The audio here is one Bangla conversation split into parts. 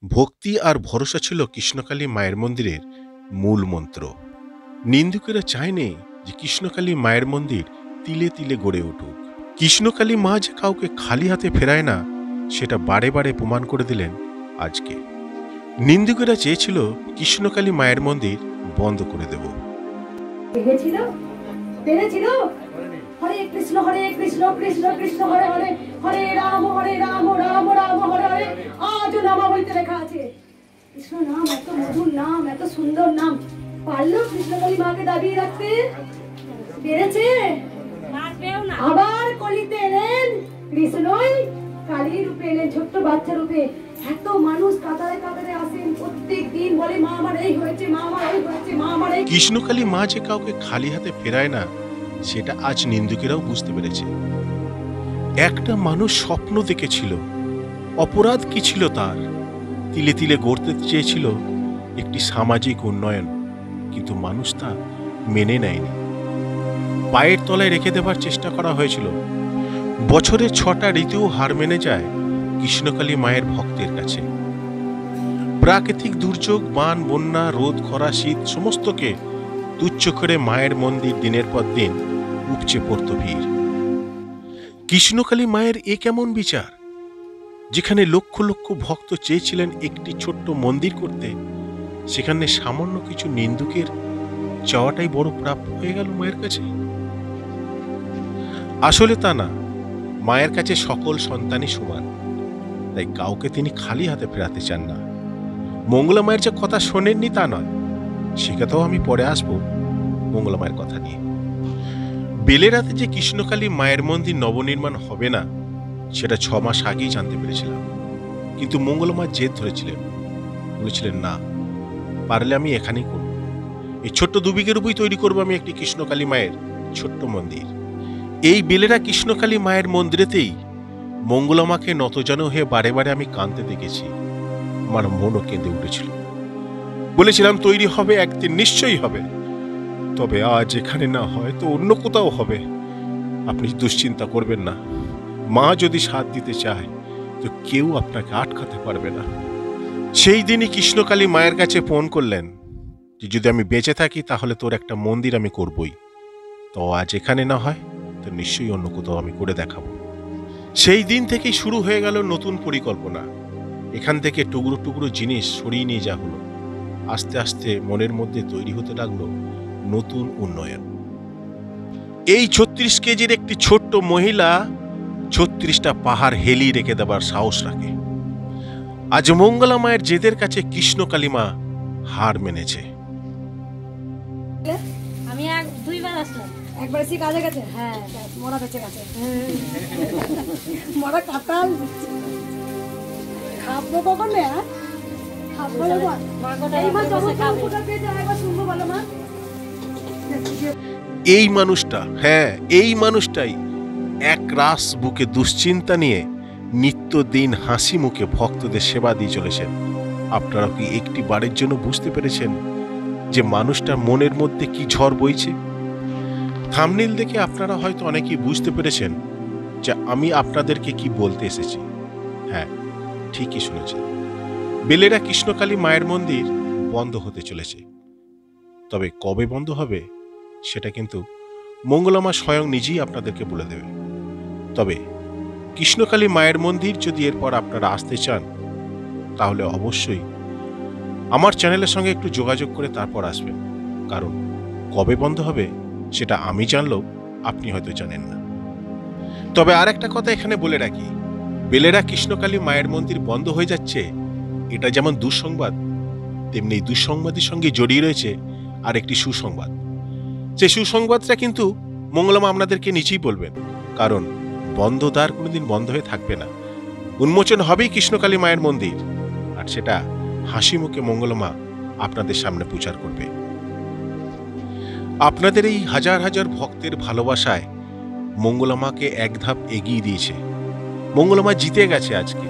ভক্তি আর ভরসা ছিল কৃষ্ণকালী মায়ের মন্দিরের মূল মন্ত্র। নিন্দুকেরা চায়নি যে কৃষ্ণকালী মায়ের মন্দির তিলে তিলে গড়ে উঠুক। কৃষ্ণকালী মা যে কাউকে খালি হাতে ফেরায় না, সেটা বারে বারে প্রমাণ করে দিলেন আজকে। নিন্দুকেরা চেয়েছিল কৃষ্ণকালী মায়ের মন্দির বন্ধ করে দেব। হরে কৃষ্ণ কৃষ্ণ কৃষ্ণ হরে হরে, হরে রাম রাম রাম হরে হরে। আজও নামাবলিতে লেখা আছে কৃষ্ণ নাম, এত মধুর নাম, এত সুন্দর নাম। পারলো কৃষ্ণকালী মাকে দাবিয়ে রাখতে? পেরেছে? আবার কলিতে এলেন কৃষ্ণই কালী রূপে এলেন, ছোট্ট বাচ্চা রূপে। এত মানুষ কাতারে কাতারে আসেন প্রত্যেক দিন, বলে মা আমার এই হয়েছে, মা আমার এই হয়েছে, মা আমার এই। কৃষ্ণকালী মা যে কাউকে খালি হাতে ফেরায় না, সেটা আজ নিন্দুকেরাও বুঝতে পেরেছে। একটা মানুষ স্বপ্ন দেখেছিল, অপরাধ কি ছিল তার? তিলে তিলে গড়তে চেয়েছিল একটি সামাজিক উন্নয়ন, কিন্তু মানুষ তা মেনে নেয়নি। পায়ের তলায় রেখে দেবার চেষ্টা করা হয়েছিল। বছরের 6টা ঋতুও হার মেনে যায় কৃষ্ণকালী মায়ের ভক্তের কাছে। প্রাকৃতিক দুর্যোগ, বান, বন্যা, রোদ, খরা, শীত সমস্তকে তুচ্ছ করে মায়ের মন্দির দিনের পর দিন উপচে পড়ত ভিড়। কৃষ্ণকালী মায়ের এ কেমন বিচার? যেখানে লক্ষ লক্ষ ভক্ত চেয়েছিলেন একটি ছোট্ট মন্দির করতে, সেখানে সামান্য কিছু নিন্দুকের চাওয়াটাই বড় প্রাপ্য হয়ে গেল মায়ের কাছে। আসলে তা না, মায়ের কাছে সকল সন্তানই সমান, তাই কাউকে তিনি খালি হাতে ফেরাতে চান না। মঙ্গলা মায়ের যে কথা শোনেননি তা নয়, সে কথাও আমি পরে আসবো মঙ্গলা মায়ের কথা নিয়ে। বেলেরাতে যে কৃষ্ণকালী মায়ের মন্দির নবনির্মাণ হবে না, সেটা 6 মাস আগেই জানতে পেরেছিলাম। কিন্তু মঙ্গলা মা জেদ ধরেছিলেন, বলেছিলেন না, পারলে আমি এখানেই করব। এই ছোট্ট 2 বিঘের উপরই তৈরি করবো আমি একটি কৃষ্ণকালী মায়ের ছোট্ট মন্দির। এই বেলেরা কৃষ্ণকালী মায়ের মন্দিরেতেই মঙ্গলা মাকে নতজানু হয়ে বারে বারে আমি কাঁদতে দেখেছি। আমার মনও কেঁদে উঠেছিল। বলেছিলাম তৈরি হবে, একদিন নিশ্চয়ই হবে, তবে আজ এখানে না হয় তো অন্য কোথাও হবে। আপনি দুশ্চিন্তা করবেন না, মা যদি সাথ দিতে চায় তো কেউ আপনাকে আটকাতে পারবে না। সেই দিনই কৃষ্ণকালী মায়ের কাছে ফোন করলেন যে যদি আমি বেঁচে থাকি তাহলে তোর একটা মন্দির আমি করবই, তো আজ এখানে না হয় তো নিশ্চয়ই অন্য কোথাও আমি করে দেখাবো। সেই দিন থেকেই শুরু হয়ে গেল নতুন পরিকল্পনা। এখান থেকে টুকরো টুকরো জিনিস সরিয়ে নিয়ে যা হলো, আস্তে আস্তে মনের মধ্যে তৈরি হতে লাগলো নতুন উন্নয়ন। এই 36 কেজির একটি ছোট্ট মহিলা 36টা পাহাড় হেলিয়ে রেখে দেবার সাহস রাখে। আজ মঙ্গলা মায়ের জেদের কাছে কৃষ্ণকালী মা হার মেনেছে। আমি 2বার আসলাম, একবার এসে কাজে গেছে। হ্যাঁ, মরা বেঁচে গেছে, মরা কাতাল খাবো কখন না, খাবো না। এই মানুষটা, হ্যাঁ এই মানুষটাই এক রাস বুকে দুশ্চিন্তা নিয়ে নিত্যদিন হাসি মুখে ভক্তদের সেবা দিয়ে চলেছেন। আপনারা কি একটি বারের জন্য বুঝতে পেরেছেন যে মানুষটার মনের মধ্যে কি ঝড় বইছে? থাম্বনেল দেখে আপনারা হয়তো অনেকেই বুঝতে পেরেছেন যে আমি আপনাদেরকে কি বলতে এসেছি। হ্যাঁ, ঠিকই শুনেছেন, বেলেরা কৃষ্ণকালী মায়ের মন্দির বন্ধ হতে চলেছে। তবে কবে বন্ধ হবে সেটা কিন্তু মঙ্গলা মা স্বয়ং নিজেই আপনাদেরকে বলে দেবে। তবে কৃষ্ণকালী মায়ের মন্দির যদি এরপর আপনারা আসতে চান, তাহলে অবশ্যই আমার চ্যানেলের সঙ্গে একটু যোগাযোগ করে তারপর আসবেন, কারণ কবে বন্ধ হবে সেটা আমি জানলেও আপনি হয়তো জানেন না। তবে আর একটা কথা এখানে বলে রাখি, বেলেরা কৃষ্ণকালী মায়ের মন্দির বন্ধ হয়ে যাচ্ছে, এটা যেমন দুঃসংবাদ, তেমনি দুঃসংবাদের সঙ্গে জড়িয়ে রয়েছে আর একটি সুসংবাদ। সেই সুসংবাদটা কিন্তু মঙ্গলা মা আপনাদেরকে নিচেই বলবেন, কারণ বন্ধ দ্বার কোনোদিন বন্ধ হয়ে থাকবে না। উন্মোচন হবেই কৃষ্ণকালী মায়ের মন্দির, আর সেটা হাসি মুখে মঙ্গলা মা আপনাদের সামনে প্রচার করবে। আপনাদের এই হাজার হাজার ভক্তের ভালোবাসায় মঙ্গলা মাকে এক ধাপ এগিয়ে দিয়েছে। মঙ্গলা মা জিতে গেছে আজকে।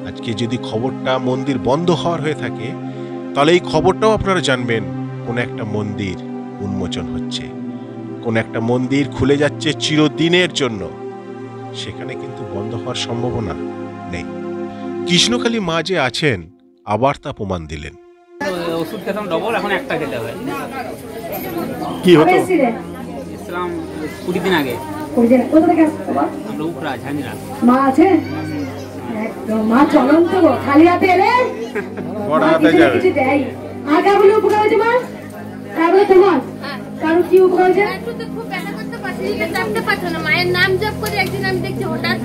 আজকে যদি খবরটা মন্দির বন্ধ হওয়ার হয়ে থাকে, তাহলে এই খবরটাও আপনারা জানবেন কোন একটা মন্দির উন্মোচন হচ্ছে, কোন একটা মন্দির খুলে যাচ্ছে চিরদিনের জন্য। সেখানে কিন্তু বন্ধ হওয়ার সম্ভাবনা নেই। কৃষ্ণকালী মা যে আছেন আবার তা প্রমাণ দিলেন। ওষুধ খেতাম ডবল, এখন একটা খেতে হয়। কি কবে হতো? এসেছিলে? ইসলাম 20 দিন আগে। কোথা থেকে আসছো বাবা? আমরা উপরা ঝাঁঝরা। মা আছে? একদম মা চলন্ত গো, খালি হাতে এলে বড় মা হাতে কিছু না যাবে। কিছু দেয়। আর কারো উপকার হয়েছে মা? কারো তোমার? কারো কি উপকার হয়েছে? একটু তো খুব ব্যথা করতে পারছি, এটা চাপতে পারছো না। মায়ের নাম জপ করে একদিন আমি দেখছি হঠাৎ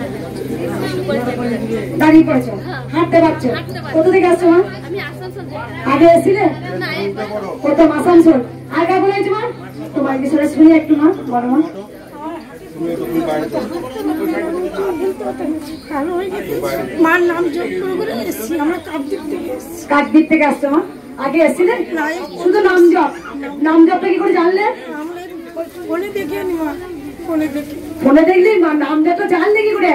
শুরু করেছে। দাঁড়িয়ে পড়েছো, হ্যাঁ। হাঁটতে পারছো? হাঁটতে পারছি। কোথা থেকে আসছো মা? আমি আসানসোল থেকে। আগে এসেছিলে? না, এইবার কোথাও আসানসোল? আর কারো হয়েছে মা? তোমার বিষয়ে শুনি একটু মা, বলো মা। মার নাম জপ করে করে এসেছি, আমরা কাকদ্বীপ থেকে এসেছি। কাকদ্বীপ থেকে আসছো মা? আগে এসেছিলে? শুধু নাম জপ, নাম জপটা কি করে জানলে? আমরা ফোনে দেখে নি মা, ফোনে দেখে। ফোনে দেখলি মা? নাম জপটা জানলে কি করে?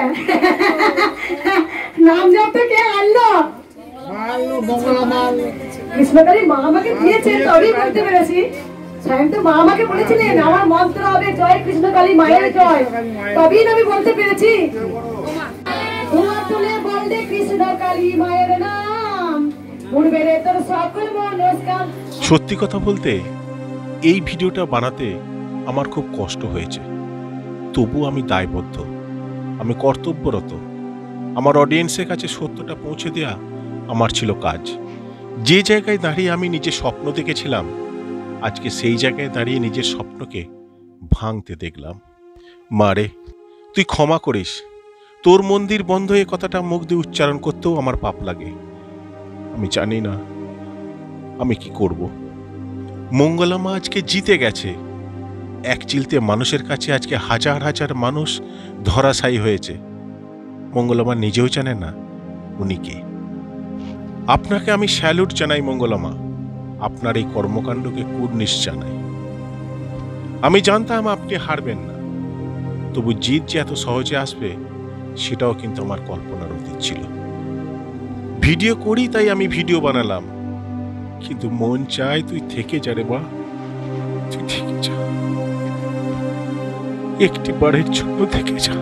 নাম জপটা কে আনলো? কৃষ্ণকালী মা আমাকে দিয়েছে, তবেই বলতে পেরেছি। স্বয়ং তো মা আমাকে বলেছিলেন আমার মন্ত্র হবে জয় কৃষ্ণকালী মায়ের জয়, তবেই না আমি বলতে পেরেছি। তোমার তুলে বললে কৃষ্ণকালী মায়ের নাম, উড়বে রে তোর সকল মনস্কাম। সত্যি কথা বলতে এই ভিডিওটা বানাতে আমার খুব কষ্ট হয়েছে, তবু আমি দায়বদ্ধ, আমি কর্তব্যরত। আমার অডিয়েন্সের কাছে সত্যটা পৌঁছে দেয়া আমার ছিল কাজ। যে জায়গায় দাঁড়িয়ে আমি নিজের স্বপ্ন দেখেছিলাম, আজকে সেই জায়গায় দাঁড়িয়ে নিজের স্বপ্নকে ভাঙতে দেখলাম। মারে, তুই ক্ষমা করিস। তোর মন্দির বন্ধ এ কথাটা মুখ দিয়ে উচ্চারণ করতেও আমার পাপ লাগে। আমি জানি না আমি কি করব। মঙ্গলা মা আজকে জিতে গেছে। এক চিলতে মানুষের কাছে আজকে হাজার হাজার মানুষ ধরাশায়ী হয়েছে। মঙ্গলা মা নিজেও জানে না উনি কে। আপনাকে আমি স্যালুট জানাই মঙ্গলা মা, আপনার এই কর্মকাণ্ডকে কুর্নিশ জানাই। আমি জানতাম আপনি হারবেন না, তবু জিত যে এত সহজে আসবে সেটাও কিন্তু আমার কল্পনার অতীত ছিল। ভিডিও করি তাই আমি ভিডিও বানালাম, কিন্তু মন চায় তুই থেকে যা রে মা, তুই থেকে যা, একটি বারের জন্য থেকে যা।